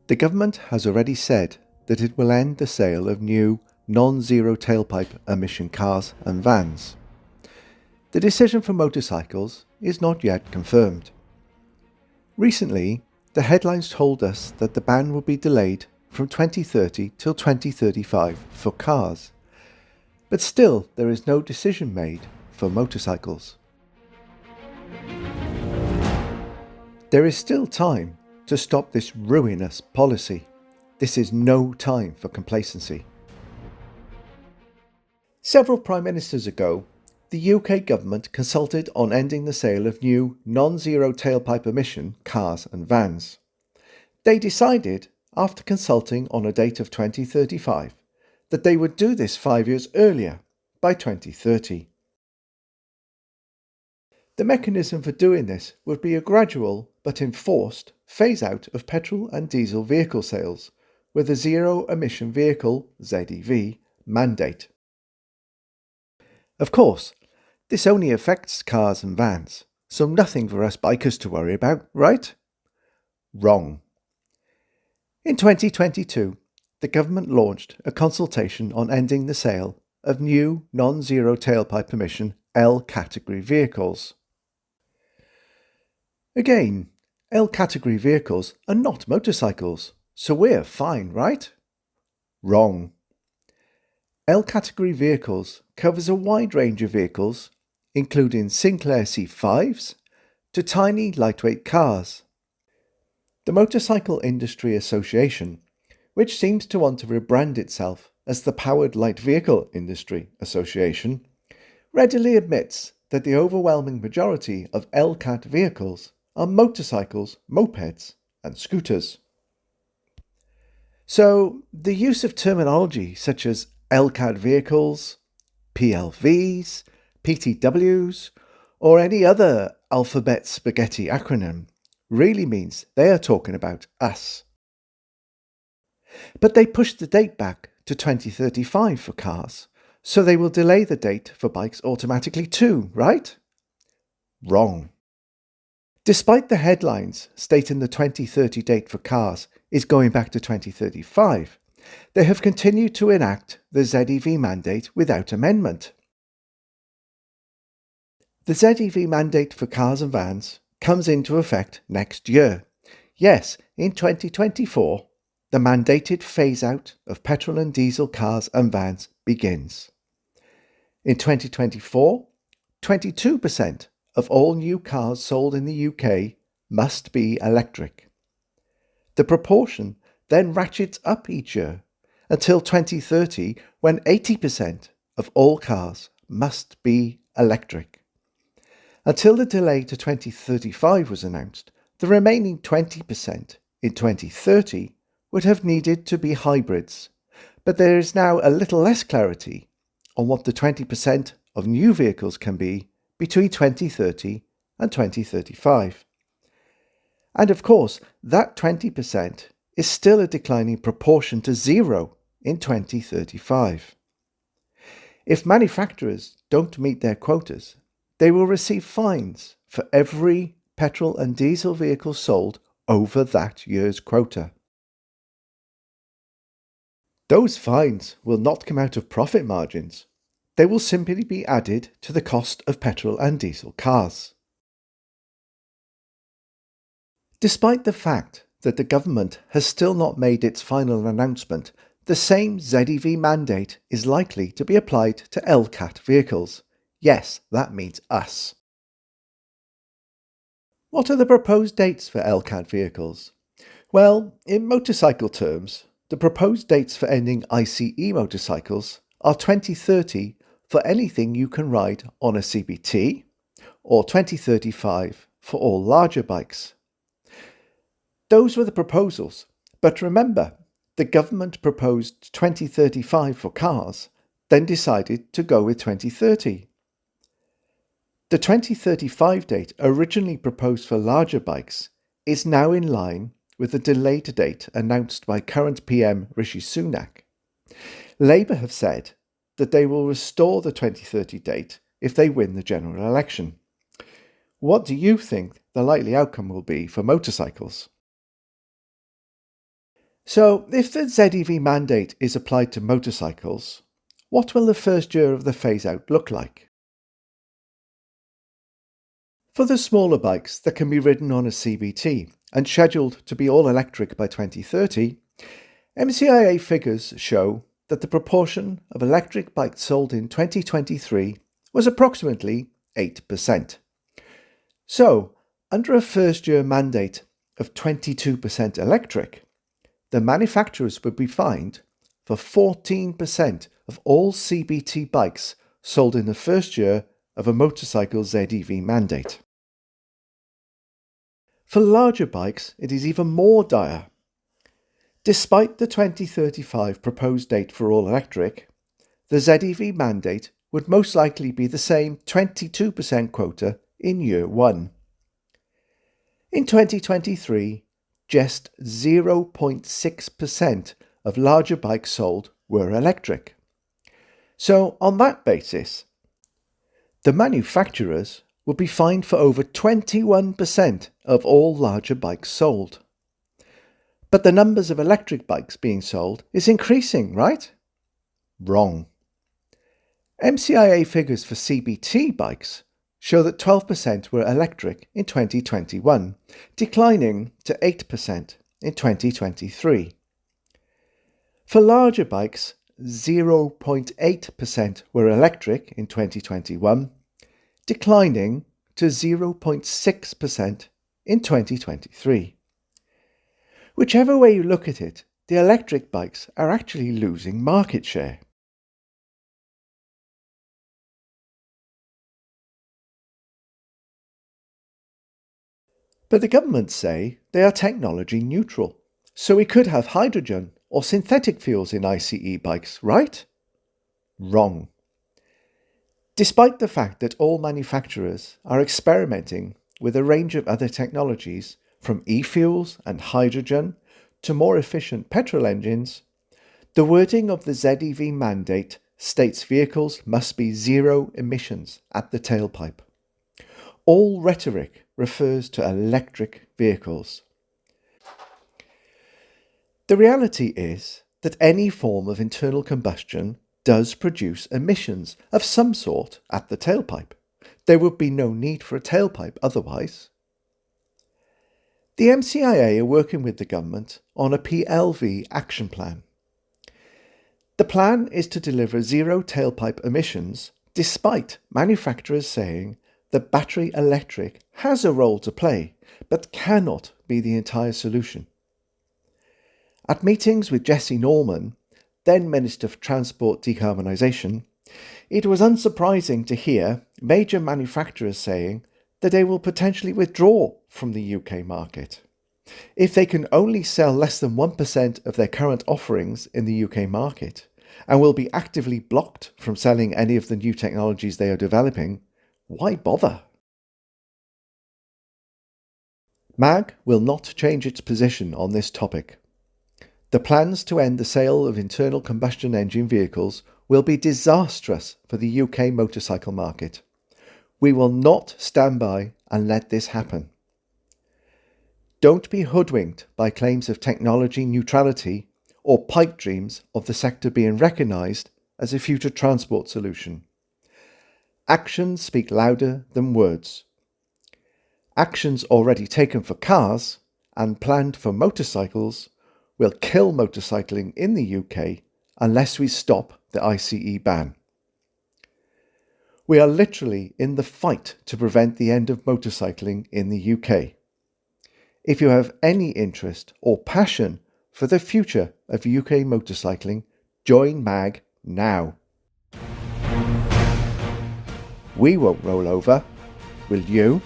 The government has already said that it will end the sale of new non-zero tailpipe emission cars and vans. The decision for motorcycles is not yet confirmed. Recently, the headlines told us that the ban will be delayed from 2030 till 2035 for cars, but still there is no decision made for motorcycles. There is still time to stop this ruinous policy. This is no time for complacency. Several Prime Ministers ago, the UK government consulted on ending the sale of new non-zero tailpipe emission cars and vans. They decided, after consulting on a date of 2035, that they would do this 5 years earlier, by 2030. The mechanism for doing this would be a gradual but enforced phase-out of petrol and diesel vehicle sales with a zero-emission vehicle (ZEV) mandate. Of course, this only affects cars and vans, so nothing for us bikers to worry about, right? Wrong. In 2022, the government launched a consultation on ending the sale of new non-zero tailpipe emission L category vehicles. Again, L category vehicles are not motorcycles, so we're fine, right? Wrong. L category vehicles covers a wide range of vehicles, including Sinclair C5s to tiny lightweight cars. The Motorcycle Industry Association, which seems to want to rebrand itself as the Powered Light Vehicle Industry Association, readily admits that the overwhelming majority of LCAT vehicles are motorcycles, mopeds, and scooters. So, the use of terminology such as LCAT vehicles, PLVs, PTWs, or any other alphabet spaghetti acronym really means they are talking about us. But they pushed the date back to 2035 for cars, so they will delay the date for bikes automatically too, right? Wrong. Despite the headlines stating the 2030 date for cars is going back to 2035, they have continued to enact the ZEV mandate without amendment. The ZEV mandate for cars and vans comes into effect next year. Yes, in 2024, the mandated phase-out of petrol and diesel cars and vans begins. In 2024, 22% of all new cars sold in the UK must be electric. The proportion then ratchets up each year until 2030, when 80% of all cars must be electric. Until the delay to 2035 was announced, the remaining 20% in 2030 would have needed to be hybrids, but there is now a little less clarity on what the 20% of new vehicles can be between 2030 and 2035. And of course, that 20% is still a declining proportion to zero in 2035. If manufacturers don't meet their quotas, they will receive fines for every petrol and diesel vehicle sold over that year's quota. Those fines will not come out of profit margins. They will simply be added to the cost of petrol and diesel cars. Despite the fact that the government has still not made its final announcement, the same ZEV mandate is likely to be applied to LCAT vehicles. Yes, that means us. What are the proposed dates for LCAT vehicles? Well, in motorcycle terms, the proposed dates for ending ICE motorcycles are 2030 for anything you can ride on a CBT, or 2035 for all larger bikes. Those were the proposals, but remember, the government proposed 2035 for cars, then decided to go with 2030. The 2035 date originally proposed for larger bikes is now in line with the delayed date announced by current PM Rishi Sunak. Labour have said that they will restore the 2030 date if they win the general election. What do you think the likely outcome will be for motorcycles? So, if the ZEV mandate is applied to motorcycles, what will the first year of the phase-out look like? For the smaller bikes that can be ridden on a CBT and scheduled to be all electric by 2030, MCIA figures show that the proportion of electric bikes sold in 2023 was approximately 8%. So, under a first-year mandate of 22% electric, the manufacturers would be fined for 14% of all CBT bikes sold in the first year of a motorcycle ZEV mandate. For larger bikes, it is even more dire. Despite the 2035 proposed date for all electric, the ZEV mandate would most likely be the same 22% quota in year 1. In 2023, just 0.6% of larger bikes sold were electric. So, on that basis, the manufacturers would be fined for over 21% of all larger bikes sold. But the numbers of electric bikes being sold is increasing, right? Wrong. MCIA figures for CBT bikes show that 12% were electric in 2021, declining to 8% in 2023. For larger bikes, 0.8% were electric in 2021, declining to 0.6% in 2023. Whichever way you look at it, the electric bikes are actually losing market share. But the governments say they are technology neutral, so we could have hydrogen or synthetic fuels in ICE bikes, right? Wrong. Despite the fact that all manufacturers are experimenting with a range of other technologies, from e-fuels and hydrogen to more efficient petrol engines, the wording of the ZEV mandate states vehicles must be zero emissions at the tailpipe. All rhetoric refers to electric vehicles. The reality is that any form of internal combustion does produce emissions of some sort at the tailpipe. There would be no need for a tailpipe otherwise. The MCIA are working with the government on a PLV action plan. The plan is to deliver zero tailpipe emissions despite manufacturers saying that battery electric has a role to play but cannot be the entire solution. At meetings with Jesse Norman, then Minister for Transport Decarbonisation, it was unsurprising to hear major manufacturers saying that they will potentially withdraw from the UK market. If they can only sell less than 1% of their current offerings in the UK market and will be actively blocked from selling any of the new technologies they are developing, why bother? MAG will not change its position on this topic. The plans to end the sale of internal combustion engine vehicles will be disastrous for the UK motorcycle market. We will not stand by and let this happen. Don't be hoodwinked by claims of technology neutrality or pipe dreams of the sector being recognised as a future transport solution. Actions speak louder than words. Actions already taken for cars and planned for motorcycles will kill motorcycling in the UK unless we stop the ICE ban. We are literally in the fight to prevent the end of motorcycling in the UK. If you have any interest or passion for the future of UK motorcycling, join MAG now. We won't roll over, will you?